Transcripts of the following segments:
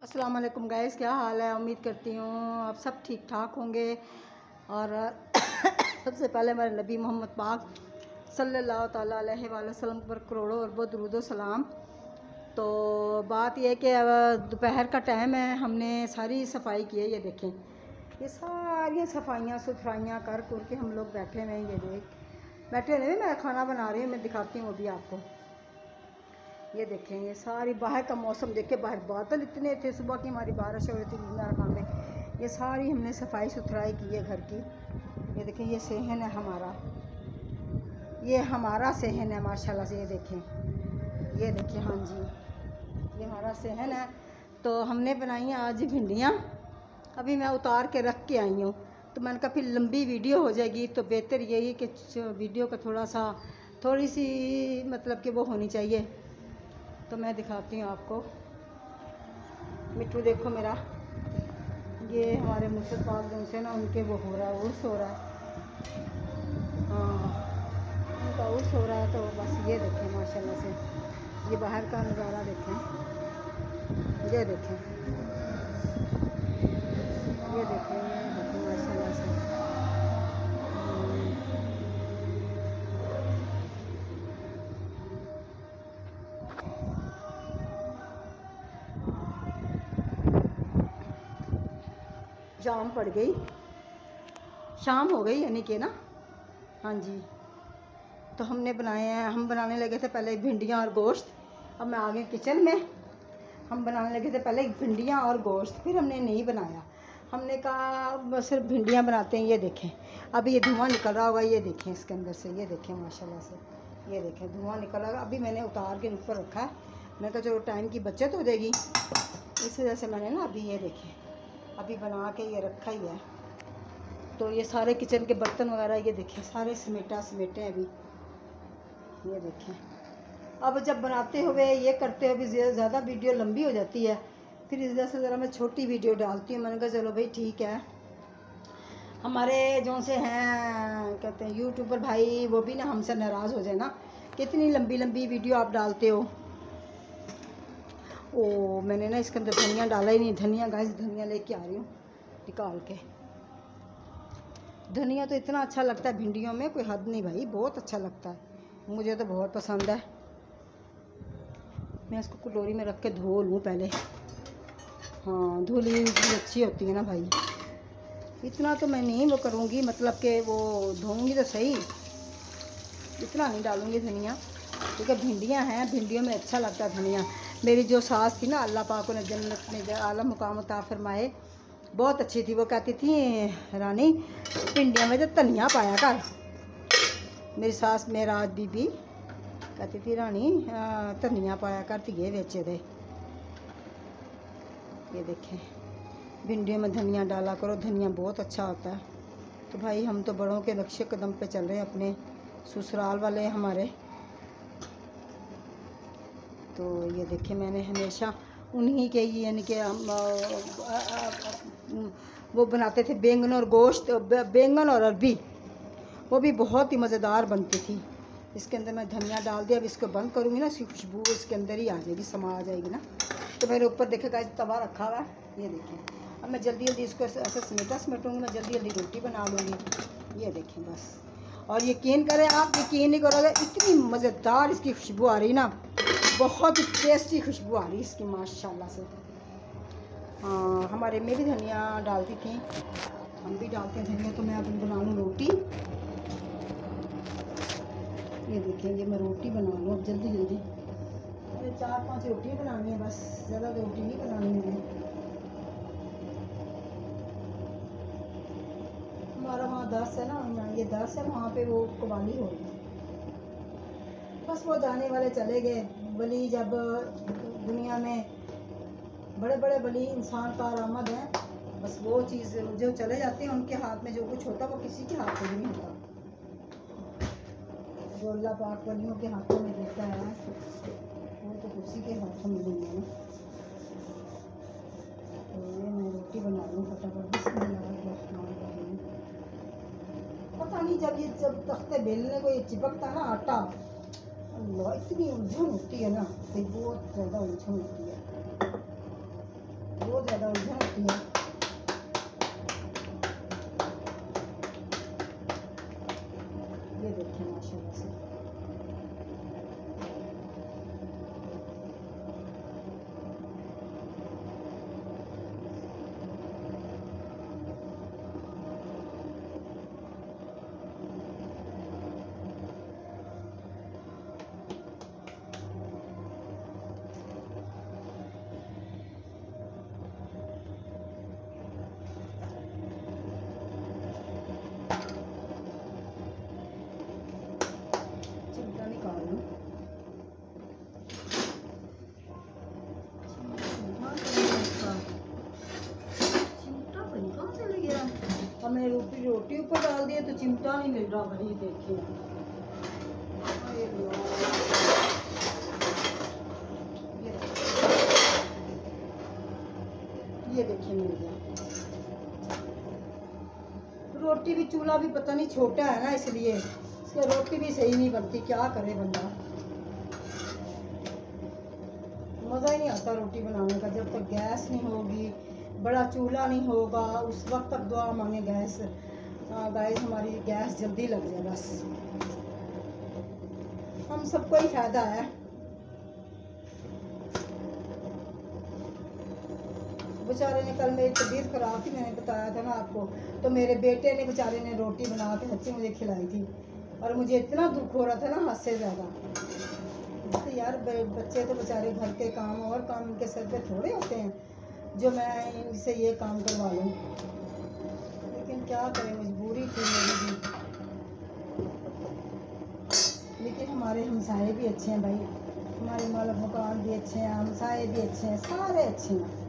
अस्सलाम वालेकुम गाइस, क्या हाल है। उम्मीद करती हूँ आप सब ठीक ठाक होंगे। और सबसे पहले मेरे नबी मोहम्मद पाक सल्लल्लाहु ताला अलैहि वसल्लम पर करोड़ों अरबों दुरूद व सलाम। तो बात यह कि दोपहर का टाइम है, हमने सारी सफाई की है। ये देखें, ये सारी सफाइयाँ सुथराइयाँ कर के हम लोग बैठे हुए हैं। ये देख बैठे हुए, मैं खाना बना रही हूँ, मैं दिखाती हूँ अभी आपको। ये देखें, ये सारी बाहर का मौसम देखे, बाहर बादल इतने थे, सुबह की हमारी बारिश हो रही थी मेरा में। ये सारी हमने सफाई सुथराई की है घर की। ये देखें, ये सेहन है हमारा, ये हमारा सेहन है माशाल्लाह से। ये देखें, हाँ जी, ये हमारा सेहन है। तो हमने बनाई हैं आज भिंडियाँ। अभी मैं उतार के रख के आई हूँ, तो मैंने कहा फिर लंबी वीडियो हो जाएगी, तो बेहतर यही कि वीडियो का थोड़ी सी मतलब कि वो होनी चाहिए। तो मैं दिखाती हूँ आपको। मिट्टू देखो मेरा, ये हमारे मुर्शद पाक जो से ना उनके वो हो रहा है, उर्स हो रहा है। हाँ, उनका उर्स हो रहा है। तो बस ये देखें माशाल्लाह से, ये बाहर का नज़ारा देखें। ये देखें माशाल्लाह से। शाम पड़ गई, शाम हो गई यानी कि ना। हाँ जी, तो हमने बनाए हैं, हम बनाने लगे थे पहले भिंडियाँ और गोश्त। अब मैं आ गई किचन में। हम बनाने लगे थे पहले भिंडियाँ और गोश्त, फिर हमने नहीं बनाया। हमने कहा बस सिर्फ भिंडियाँ बनाते हैं। ये देखें, अभी ये धुआं निकल रहा होगा, ये देखें इसके अंदर से। ये देखें माशाल्लाह से, ये देखें धुआं निकल रहा है। अभी मैंने उतार के ऊपर रखा है, मैं कहा चलो टाइम की बचत हो जाएगी, इस वजह से मैंने ना अभी ये देखें अभी बना के ये रखा ही है। तो ये सारे किचन के बर्तन वगैरह ये देखें सारे समेटे अभी। ये देखें, अब जब बनाते हुए ये करते हुए ज़्यादा वीडियो लंबी हो जाती है, फिर इस वजह से ज़रा मैं छोटी वीडियो डालती हूँ। मैंने कहा चलो भाई ठीक है। हमारे जो से हैं कहते हैं यूट्यूबर भाई, वो भी ना हमसे नाराज़ हो जाए ना, कितनी लंबी लंबी वीडियो आप डालते हो। ओ मैंने ना इसके अंदर धनिया डाला ही नहीं। धनिया गाइस, धनिया लेके आ रही हूँ निकाल के। धनिया तो इतना अच्छा लगता है भिंडियों में, कोई हद नहीं भाई, बहुत अच्छा लगता है, मुझे तो बहुत पसंद है। मैं इसको कटोरी में रख के धो लूँ पहले। हाँ, धुली हुई अच्छी होती है ना भाई। इतना तो मैं नहीं वो करूँगी, मतलब कि वो धोऊँगी तो सही, इतना नहीं डालूँगी धनिया, क्योंकि भिंडियाँ हैं, भिंडियों में अच्छा लगता है धनिया। मेरी जो सास थी ना, अल्लाह पाक ने जन्नत में आला मुकाम अता फरमाए, बहुत अच्छी थी। वो कहती थी रानी भिंडियों में तो धनिया पाया कर। मेरी सास मेराज बीबी कहती थी रानी धनिया पाया कर तिये बेचे दे। ये देखें, भिंडियों में धनिया डाला करो, धनिया बहुत अच्छा होता है। तो भाई हम तो बड़ों के नक्शे कदम पे चल रहे हैं, अपने ससुराल वाले हमारे। तो ये देखें, मैंने हमेशा उन्हीं के यानी कि वो बनाते थे बैंगन और गोश्त, बैंगन और अरबी, वो भी बहुत ही मज़ेदार बनती थी। इसके अंदर मैं धनिया डाल दिया। अब इसको बंद करूँगी ना, इसकी खुशबू इसके अंदर ही आ जाएगी, समा आ जाएगी ना। तो मेरे ऊपर देखेगा इस तवा रखा हुआ है। ये देखें, अब मैं जल्दी जल्दी इसको ऐसे समेटूँगी, मैं जल्दी जल्दी रोटी बना लूँगी। ये देखें बस। और यकीन करें आप, यकीन नहीं करोगे, इतनी मज़ेदार इसकी खुशबू आ रही ना, बहुत ही टेस्टी खुशबू आ रही इसकी माशाल्लाह से। हाँ, हमारे में भी धनिया डालती थी, हम भी डालते हैं धनिया। तो मैं अब बना लूँ रोटी। ये देखेंगे, मैं रोटी बना लूँ अब जल्दी जल्दी। अरे 4-5 रोटी बनानी है बस, ज़्यादा रोटी नहीं बनानी है। हमारा वहाँ 10 है ना, ये 10 है, वहाँ पे वो कवाली हो रही है। बस वो जाने वाले चले गए वली, जब दुनिया में बड़े बड़े वली इंसान का आरामद है, बस वो चीज़ जो चले जाते हैं उनके हाथ में जो कुछ होता है वो किसी के हाथ में नहीं होता। जो अल्लाह पाक वलियों के हाथों में देता है वो तो उसी के हाथों में देंगे ना। तो ये मैं रोटी बना लूँ फटाफट। पता नहीं जब तख्ते बेलने को ये चिपकता ना आटा, अल्लाह इतनी उलझन होती है ना, बहुत ज़्यादा उलझन होती है। रोटी है। ये देखिए माशाल्लाह से चिमटा निकाल लूँ। चिमटा भाई कहाँ चले गया? हमने रोटी ऊपर डाल दिया तो चिमटा नहीं मिल रहा भाई। देखिए ये देखिए मिल गया। रोटी भी चूल्हा भी पता नहीं छोटा है ना, इसलिए इसकी रोटी भी सही नहीं बनती। क्या करे बंदा, मज़ा ही नहीं आता रोटी बनाने का जब तक गैस नहीं होगी, बड़ा चूल्हा नहीं होगा। उस वक्त तक दुआ मांगे गैस। गाइस हमारी गैस जल्दी लग जाए बस, हम सबको ही फायदा है। बेचारे ने कल मेरी तबीयत खराब थी, मैंने बताया था ना आपको, तो मेरे बेटे ने बेचारे ने रोटी बना के अच्छी मुझे खिलाई थी और मुझे इतना दुख हो रहा था ना, हद से ज़्यादा। तो यार बच्चे तो बेचारे घर के काम और काम इनके सर पे थोड़े होते हैं जो मैं इनसे ये काम करवा लूँ, लेकिन क्या करें, मजबूरी थी मेरी भी। लेकिन हमारे हमसाए भी अच्छे हैं भाई, हमारे मालिक मकान भी अच्छे हैं, हमसाए भी अच्छे हैं, सारे अच्छे हैं।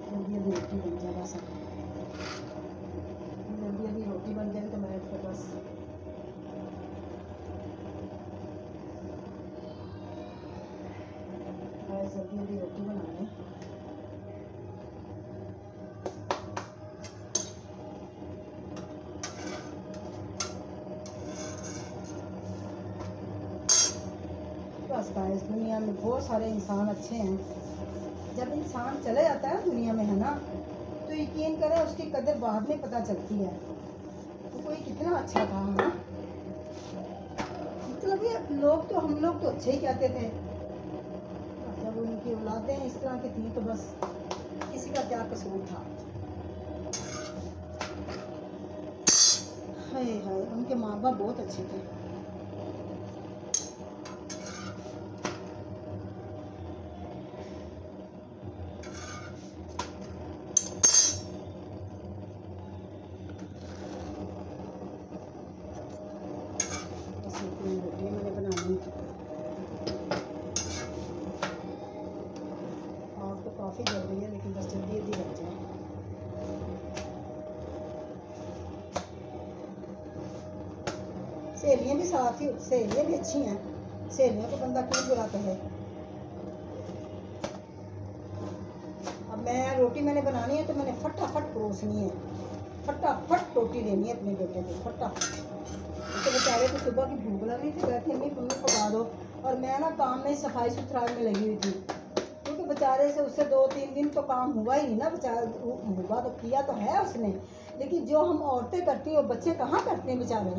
जल्दी रोटी बन जाएगा सब, जल्दी रोटी बन जाएगी तो मैं तो बस जल्दी रोटी बना लें। बस गाइस दुनिया में बहुत सारे इंसान अच्छे हैं। जब इंसान चले जाता है दुनिया में, है ना, तो यकीन करें उसकी कदर बाद में पता चलती है। तो कोई कितना अच्छा था, है ना, मतलब ये लोग तो, हम लोग तो अच्छे ही कहते थे। जब उनकी औलादें इस तरह की थी तो बस किसी का क्या कसूर था। हाय हाय, उनके माँ बाप बहुत अच्छे थे। रोटी मैंने बनानी, आग तो काफ़ी जल रही है, लेकिन बस जल्दी जल्दी बन जाए। सहेलियाँ भी साथ ही, सहेलियाँ भी अच्छी हैं, सहेलियों को बंदा क्यों बुलाता है। अब मैं रोटी मैंने बनानी है तो मैंने फटाफट परोसनी है, फटाफट रोटी लेनी है अपने बेटे को, फटाफट। तो बेचारे को सुबह की भूख लगी थी, कहती मम्मी पका दो, और मैं ना काम में सफाई सुथराई में लगी हुई थी, क्योंकि बेचारे से उससे 2-3 दिन तो काम हुआ ही नहीं ना। बेचारा हुआ तो किया तो है उसने, लेकिन जो हम औरतें करती हैं वो बच्चे कहाँ करते हैं बेचारे,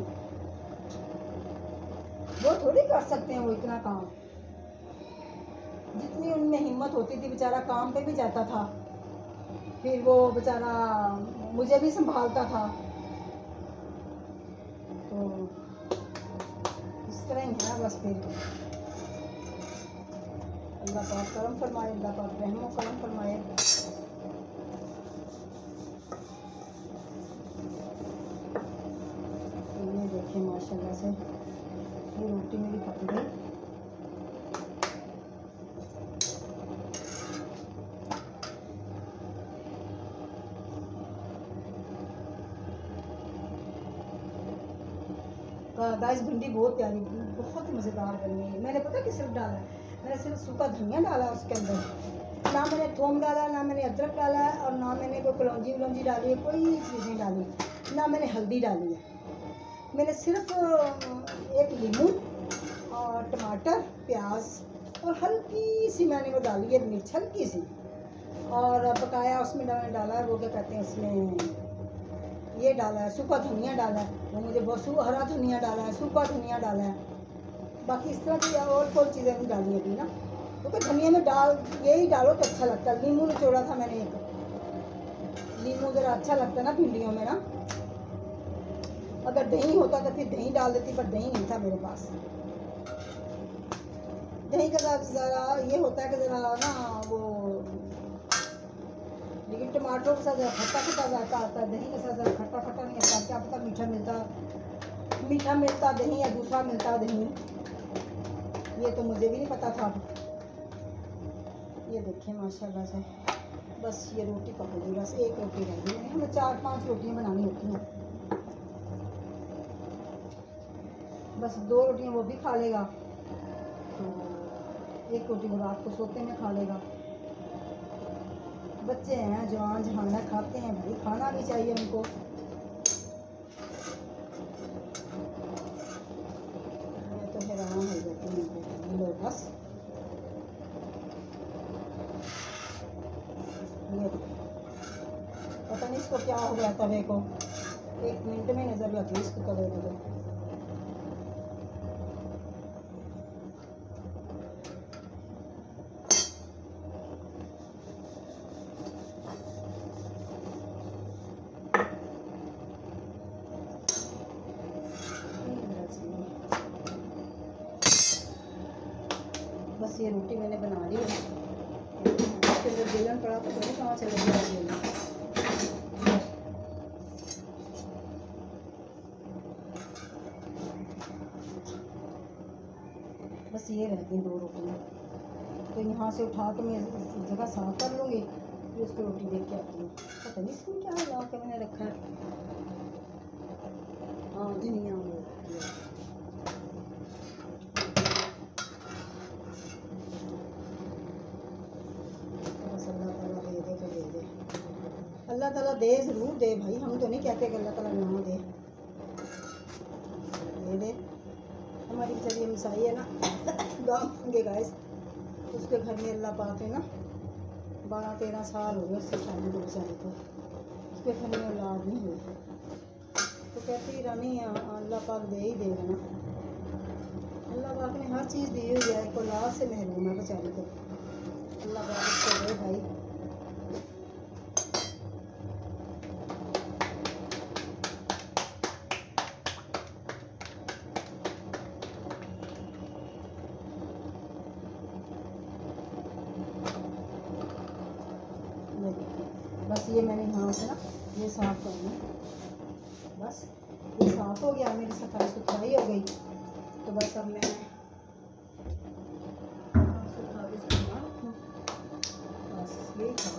वो थोड़ी कर सकते हैं वो इतना काम। जितनी उनमें हिम्मत होती थी, बेचारा काम पे भी जाता था, फिर वो बेचारा मुझे भी संभालता था। तो इस तरह ही है बस। फिर अल्लाह पाक करम फरमाए, अल्लाह पाक रहमो करम फरमाए। ये देखिए माशाल्लाह से ये रोटी मेरी पक गई। गाइस भिंडी बहुत प्यारी, बहुत ही मज़ेदार बनी है। मैंने पता कि सिर्फ डाला है, मैंने सिर्फ सूखा धनिया डाला उसके अंदर, ना मैंने थोम डाला, ना मैंने अदरक डाला है, और ना मैंने कोई कलौंजी वलौंजी डाली है, कोई चीज़ नहीं डाली, ना मैंने हल्दी डाली है। मैंने सिर्फ एक नींबू और टमाटर, प्याज और हल्की सी मैंने वो डाली है मिर्च, हल्की सी, और पकाया। उसमें मैंने डाला है वो क्या कहते हैं, इसमें ये डाला है सूखा धनिया डाला है, वो मुझे बहुत हरा धनिया डाला है, सूखा धनिया डाला है। बाकी इस तरह की और कोई चीज़ें नहीं डाली अभी ना, क्योंकि धनिया में यही डालो तो अच्छा लगता है। नींबू निचोड़ा था मैंने एक, नींबू ज़रा अच्छा लगता है ना भिंडियों में ना। अगर दही होता तो फिर दही डाल देती, पर दही नहीं था मेरे पास। दही का ज़रा ये होता है कि ज़रा ना वो, लेकिन टमाटरों के साथ खट्टा खट्टा जाता आता है, दही के साथ खट्टा खट्टा नहीं आता। क्या पता मीठा मिलता दही या दूसरा मिलता दही, ये तो मुझे भी नहीं पता था। ये देखिए माशाल्लाह से, बस ये रोटी पक गई, बस एक रोटी रह गई। हमें 4-5 रोटियां बनानी होती हैं, बस 2 रोटियां वो भी खा लेगा, तो 1 रोटी वो रात को सोते में खा लेगा। बच्चे हैं जवान जहान है, खाते हैं भाई, खाना भी चाहिए उनको। मैं तो हैरान हो जाती हूँ लोग। बस ये पता नहीं इसको क्या हो गया तवे को, 1 मिनट में नज़र लगी इसको तवे को। बस ये रोटी मैंने बना ली है, फिर जब बेलन पड़ा तो नहीं कहाँ चले गया बेलन। बस ये रह गई 2 रोटियाँ, तो यहाँ से उठा के मैं जगह साफ कर लूँगी, फिर उसको रोटी देख के आती हूँ। पता नहीं इसमें क्या लगा के मैंने रखा है। हाँ धनिया अल्लाह ताला दे, ज़रूर दे भाई, हम तो नहीं कहते कि अल्लाह ताला ना दे, दे। हमारी बेचारी मिसाई है ना गाँव के गाइस, उसके घर में अल्लाह पाक है ना, 12-13 साल हो गए उससे शादी को बेचारी को, उसके घर में औलाद नहीं हुई, तो कहती रानी अल्लाह पाक दे ही देगा ना। अल्लाह पाक ने हर चीज़ दी हुई है, एक औलाद से महरूम है बेचारी को, अल्लाह पाक उसको दे भाई। बस ये मैंने यहाँ से ना ये साफ़ कर लिया, बस ये साफ़ हो गया, मेरी सफाई सुथराई हो गई। तो बस अब मैं बस यही था।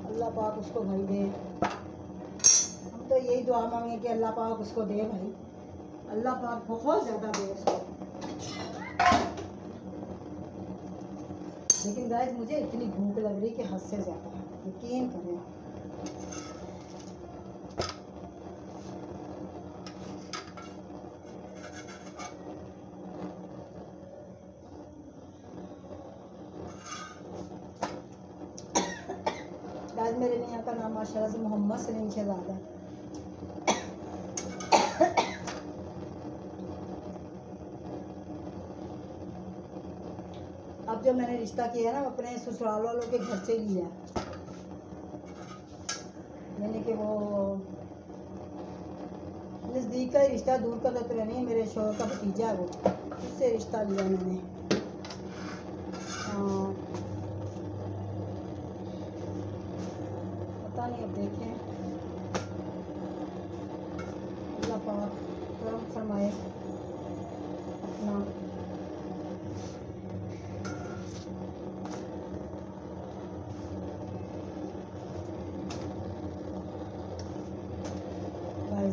अल्लाह पाक उसको भाई दे, हम तो यही दुआ मांगे कि अल्लाह पाक उसको दे भाई, अल्लाह पाक बहुत ज़्यादा दे उसको। लेकिन गाइस मुझे इतनी भूख लग रही कि हद से ज़्यादा, यकीन करें। गाइस मेरे मियाँ का नाम माशाल्लाह से मोहम्मद सलीम शहजाद है। अब जो मैंने रिश्ता किया है ना अपने ससुराल वालों के घर से लिया, यानी कि वो नज़दीक का ही रिश्ता, दूर का तो नहीं है, मेरे शौहर का भतीजा है वो, उससे रिश्ता लिया मैंने। पता नहीं, अब देखें, अल्लाह पाक करम फरमाए अपना।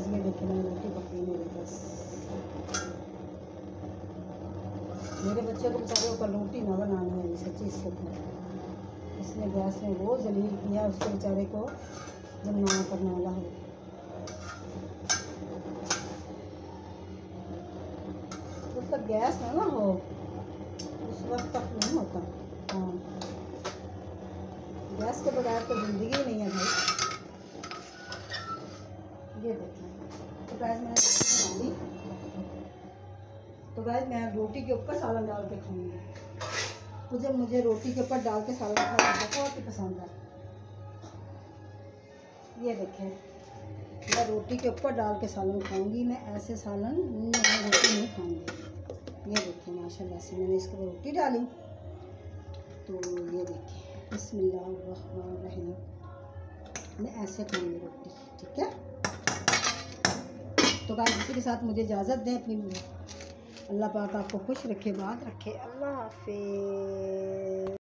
ये देखिए मैंने रोटी पकड़ी मेरे बस, मेरे बच्चे को बेचारे को रोटी ना बनानी है सच्ची इससे इसने गैस में वो जलील किया उसके बेचारे को जब ना करने वाला हो। जब तक गैस ना हो उस वक्त तक नहीं होता। हाँ, गैस के बगैर तो ज़िंदगी ही नहीं है भाई। ये देखिए तो गाइस मैंने रोटी बना ली। तो गाइस मैं रोटी के ऊपर सालन डाल के खाऊंगी। मुझे रोटी के ऊपर डाल के सालन खाना बहुत ही पसंद है। ये देखें मैं रोटी के ऊपर डाल के सालन खाऊंगी। मैं ऐसे सालन रोटी नहीं खाऊंगी। ये देखिए माशाल्लाह से मैंने इसके ऊपर रोटी डाली। तो ये देखिए बिस्मिल्लाहिर्रहमानिर्रहीम मैं ऐसे खाऊंगी रोटी। ठीक है तो गाइस इसी के साथ मुझे इजाज़त दें। अपनी अल्लाह पाक आपको खुश रखे, बात रखे। अल्लाह हाफिज़।